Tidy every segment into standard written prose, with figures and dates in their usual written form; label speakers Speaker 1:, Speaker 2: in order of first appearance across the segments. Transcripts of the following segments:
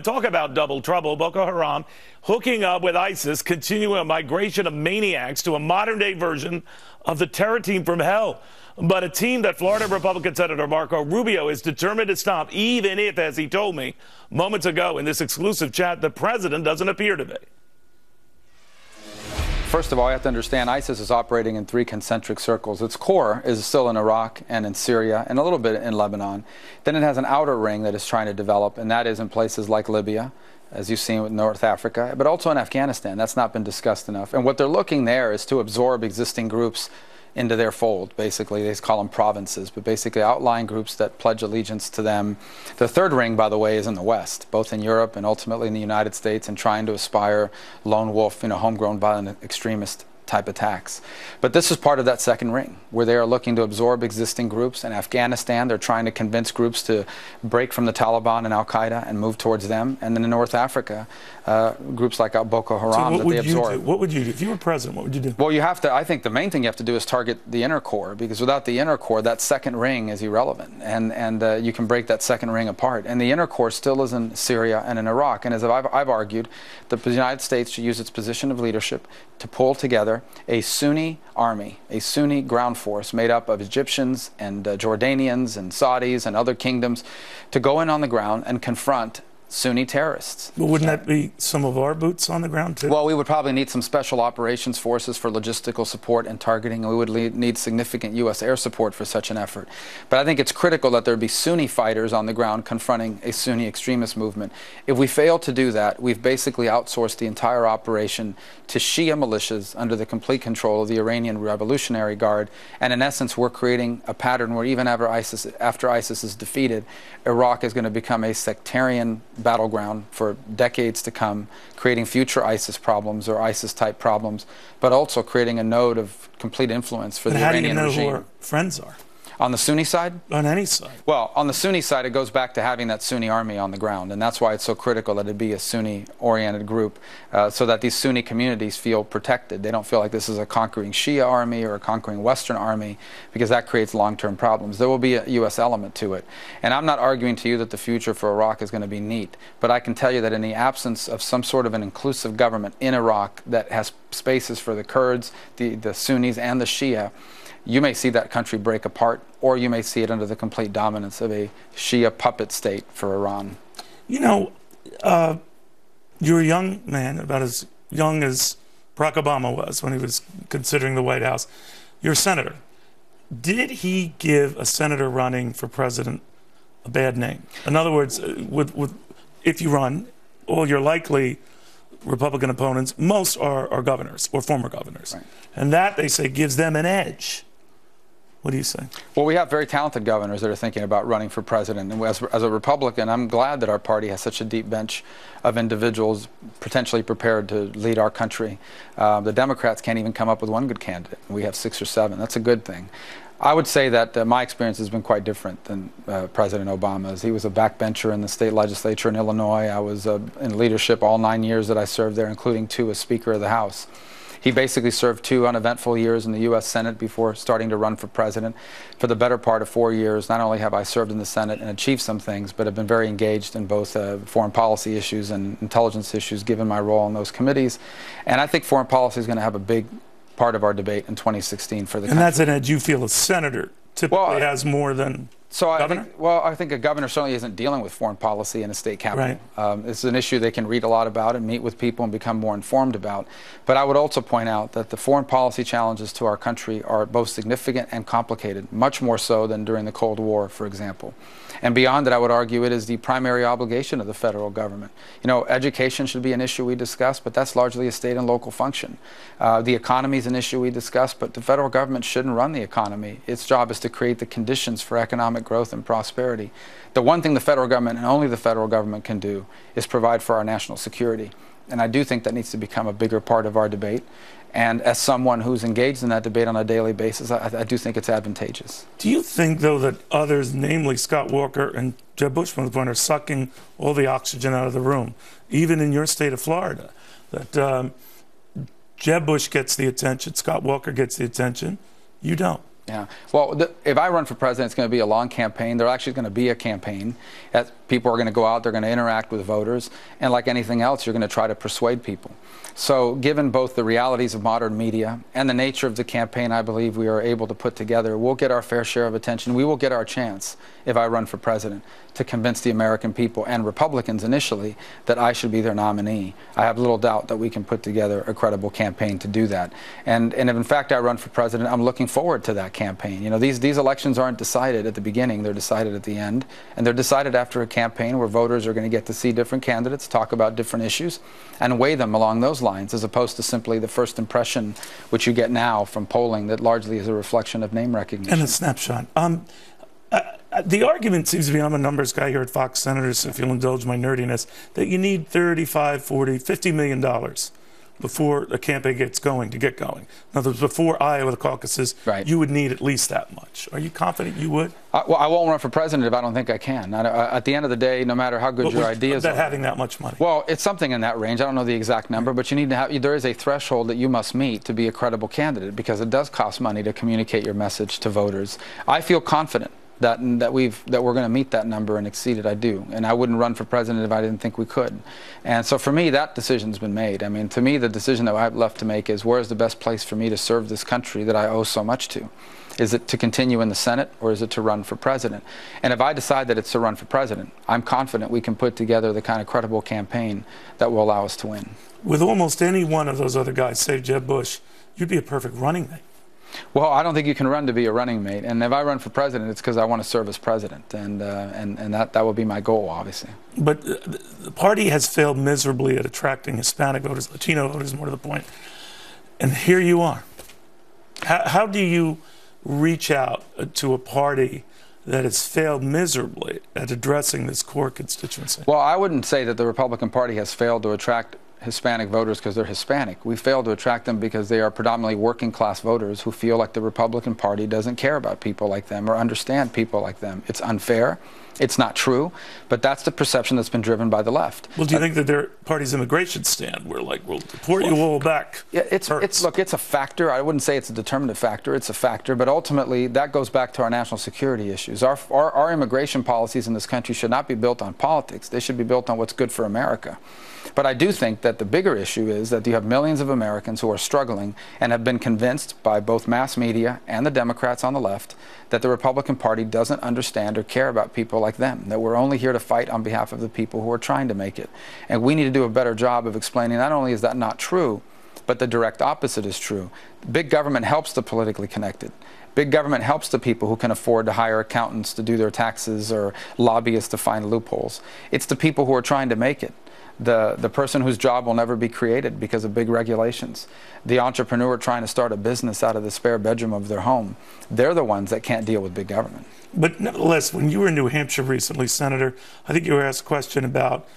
Speaker 1: talk about double trouble. Boko Haram hooking up with ISIS, continuing a migration of maniacs to a modern-day version of the terror team from hell. But a team that Florida Republican Senator Marco Rubio is determined to stop, even if, as he told me moments ago in this exclusive chat, the president doesn't appear to be.
Speaker 2: First of all, you have to understand ISIS is operating in 3 concentric circles. Its core is still in Iraq and in Syria and a little bit in Lebanon. Then it has an outer ring that is trying to develop, and that is in places like Libya, as you've seen with North Africa, but also in Afghanistan. That's not been discussed enough. And what they're looking there is to absorb existing groups into their fold, basically. They call them provinces, but basically outlying groups that pledge allegiance to them. The third ring, by the way, is in the West, both in Europe and ultimately in the United States, and trying to aspire lone wolf, homegrown violent extremist type attacks. But this is part of that second ring, where they are looking to absorb existing groups. In Afghanistan, they're trying to convince groups to break from the Taliban and Al-Qaeda and move towards them. And then in North Africa, groups like Boko Haram that they absorb.
Speaker 1: What would you do? If you were president, what would you do?
Speaker 2: Well, you have to, I think the main thing you have to do is target the inner core, because without the inner core, that second ring is irrelevant. And you can break that second ring apart. And the inner core still is in Syria and in Iraq. And as I've argued, the United States should use its position of leadership to pull together a Sunni army, a Sunni ground force made up of Egyptians and Jordanians and Saudis and other kingdoms to go in on the ground and confront Sunni terrorists.
Speaker 1: But wouldn't that be some of our boots on the ground, too?
Speaker 2: Well, we would probably need some special operations forces for logistical support and targeting, and we would need significant U.S. air support for such an effort. But I think it's critical that there be Sunni fighters on the ground confronting a Sunni extremist movement. If we fail to do that, we've basically outsourced the entire operation to Shia militias under the complete control of the Iranian Revolutionary Guard. And in essence, we're creating a pattern where even after ISIS is defeated, Iraq is going to become a sectarian battleground for decades to come, creating future ISIS problems or ISIS-type problems, but also creating a node of complete influence for the Iranian regime.
Speaker 1: How do you know who our friends are?
Speaker 2: On the Sunni side?
Speaker 1: On any side.
Speaker 2: Well, on the Sunni side, it goes back to having that Sunni army on the ground, and that's why it's so critical that it be a Sunni-oriented group, so that these Sunni communities feel protected. They don't feel like this is a conquering Shia army or a conquering Western army, because that creates long-term problems. There will be a U.S. element to it. And I'm not arguing to you that the future for Iraq is going to be neat, but I can tell you that in the absence of some sort of an inclusive government in Iraq that has spaces for the Kurds, the Sunnis, and the Shia, you may see that country break apart, or you may see it under the complete dominance of a Shia puppet state for Iran.
Speaker 1: You know, you're a young man, about as young as Barack Obama was when he was considering the White House. You're a senator. Did he give a senator running for president a bad name? In other words, if you run, all your likely Republican opponents, most are governors or former governors. Right. And that, they say, gives them an edge. What do you say?
Speaker 2: Well, we have very talented governors that are thinking about running for president. And as a Republican, I'm glad that our party has such a deep bench of individuals potentially prepared to lead our country. The Democrats can't even come up with one good candidate. We have 6 or 7. That's a good thing. I would say that my experience has been quite different than President Obama's. He was a backbencher in the state legislature in Illinois. I was in leadership all 9 years that I served there, including 2 as Speaker of the House. He basically served 2 uneventful years in the U.S. Senate before starting to run for president. For the better part of 4 years, not only have I served in the Senate and achieved some things, but have been very engaged in both foreign policy issues and intelligence issues, given my role in those committees. And I think foreign policy is going to have a big part of our debate in 2016 for the country.
Speaker 1: And that's an edge you feel a senator typically has more than governor?
Speaker 2: I think a governor certainly isn't dealing with foreign policy in a state capital. Right. It's an issue they can read a lot about and meet with people and become more informed about. But I would also point out that the foreign policy challenges to our country are both significant and complicated, much more so than during the Cold War, for example. And beyond that, I would argue it is the primary obligation of the federal government. You know, education should be an issue we discuss, but that's largely a state and local function. The economy is an issue we discuss, but the federal government shouldn't run the economy. Its job is to create the conditions for economic growth and prosperity. The one thing the federal government, and only the federal government, can do is provide for our national security. And I do think that needs to become a bigger part of our debate. And as someone who's engaged in that debate on a daily basis, I do think it's advantageous.
Speaker 1: Do you think, though, that others, namely Scott Walker and Jeb Bush, from the point, are sucking all the oxygen out of the room, even in your state of Florida, that Jeb Bush gets the attention, Scott Walker gets the attention, you don't?
Speaker 2: Yeah. Well, if I run for president, it's going to be a long campaign. There's actually going to be a campaign. As people are going to go out, they're going to interact with voters. And like anything else, you're going to try to persuade people. So given both the realities of modern media and the nature of the campaign I believe we are able to put together, we'll get our fair share of attention. We will get our chance, if I run for president, to convince the American people and Republicans initially that I should be their nominee. I have little doubt that we can put together a credible campaign to do that. And if in fact I run for president, I'm looking forward to that campaign. You know, these elections aren't decided at the beginning, they're decided at the end. And they're decided after a campaign where voters are going to get to see different candidates, talk about different issues, and weigh them along those lines, as opposed to simply the first impression which you get now from polling that largely is a reflection of name recognition.
Speaker 1: And a snapshot. The argument seems to be, I'm a numbers guy here at Fox, Senators, if you'll indulge my nerdiness, that you need $35, $40, $50 million before a campaign gets going, to get going. In other words, before Iowa, the caucuses,
Speaker 2: right,
Speaker 1: you would need at least that much. Are you confident you would?
Speaker 2: Well, I won't run for president if I don't think I can. At the end of the day, no matter how good your ideas are.
Speaker 1: Having that much money?
Speaker 2: Well, it's something in that range. I don't know the exact number, but you need to have, there is a threshold that you must meet to be a credible candidate, because it does cost money to communicate your message to voters. I feel confident that we're going to meet that number and exceed it. I do, and I wouldn't run for president if I didn't think we could. And so for me, that decision's been made. I mean, to me, the decision that I have left to make is, where's the best place for me to serve this country that I owe so much to? Is it to continue in the Senate, or is it to run for president? And if I decide that it's to run for president, I'm confident we can put together the kind of credible campaign that will allow us to win.
Speaker 1: With almost any one of those other guys, save Jeb Bush, you'd be a perfect running mate.
Speaker 2: Well, I don't think you can run to be a running mate. And if I run for president, it's because I want to serve as president. And that will be my goal, obviously.
Speaker 1: But the party has failed miserably at attracting Hispanic voters, Latino voters, more to the point. And here you are. How do you reach out to a party that has failed miserably at addressing this core constituency?
Speaker 2: Well, I wouldn't say that the Republican Party has failed to attract Hispanic voters because they're Hispanic. We fail to attract them because they are predominantly working class voters who feel like the Republican Party doesn't care about people like them or understand people like them. It's unfair. It's not true, but that's the perception that's been driven by the left.
Speaker 1: Well, do you think that their party's immigration stand, where like, we'll deport you all back?
Speaker 2: Yeah, look, it's a factor. I wouldn't say it's a determinative factor. It's a factor, but ultimately that goes back to our national security issues. Our immigration policies in this country should not be built on politics. They should be built on what's good for America. But I do think that the bigger issue is that you have millions of Americans who are struggling and have been convinced by both mass media and the Democrats on the left that the Republican Party doesn't understand or care about people like them, that we're only here to fight on behalf of the people who are trying to make it. And we need to do a better job of explaining not only is that not true, but the direct opposite is true. Big government helps the politically connected. Big government helps the people who can afford to hire accountants to do their taxes or lobbyists to find loopholes. It's the people who are trying to make it. The person whose job will never be created because of big regulations, the entrepreneur trying to start a business out of the spare bedroom of their home, they're the ones that can't deal with big government.
Speaker 1: But nevertheless, when you were in New Hampshire recently, Senator, I think you were asked a question about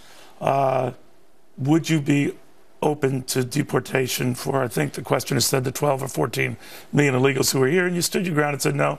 Speaker 1: would you be open to deportation for, I think the question is said, the 12 or 14 million illegals who are here, and you stood your ground and said no.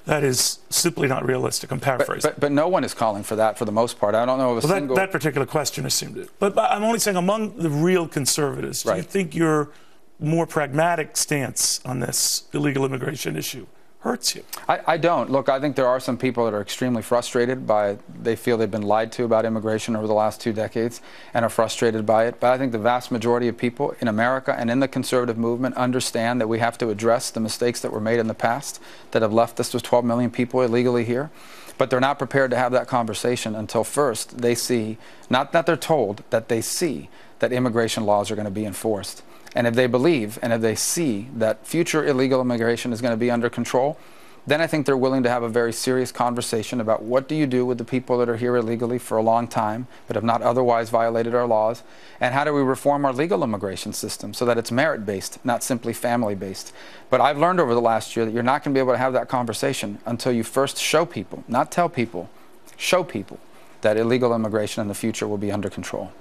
Speaker 1: That is simply not realistic. I'm paraphrasing.
Speaker 2: But no one is calling for that for the most part. I don't know of a single...
Speaker 1: That particular question assumed it. But I'm only saying among the real conservatives, do you think your more pragmatic stance on this illegal immigration issue hurts you?
Speaker 2: I don't. Look, I think there are some people that are extremely frustrated by, they feel they've been lied to about immigration over the last 2 decades and are frustrated by it. But I think the vast majority of people in America and in the conservative movement understand that we have to address the mistakes that were made in the past that have left us with 12 million people illegally here. But they're not prepared to have that conversation until first they see, not that they're told, that they see that immigration laws are going to be enforced. And if they believe and if they see that future illegal immigration is going to be under control, then I think they're willing to have a very serious conversation about what do you do with the people that are here illegally for a long time but have not otherwise violated our laws, and how do we reform our legal immigration system so that it's merit-based, not simply family-based. But I've learned over the last year that you're not going to be able to have that conversation until you first show people, not tell people, show people that illegal immigration in the future will be under control.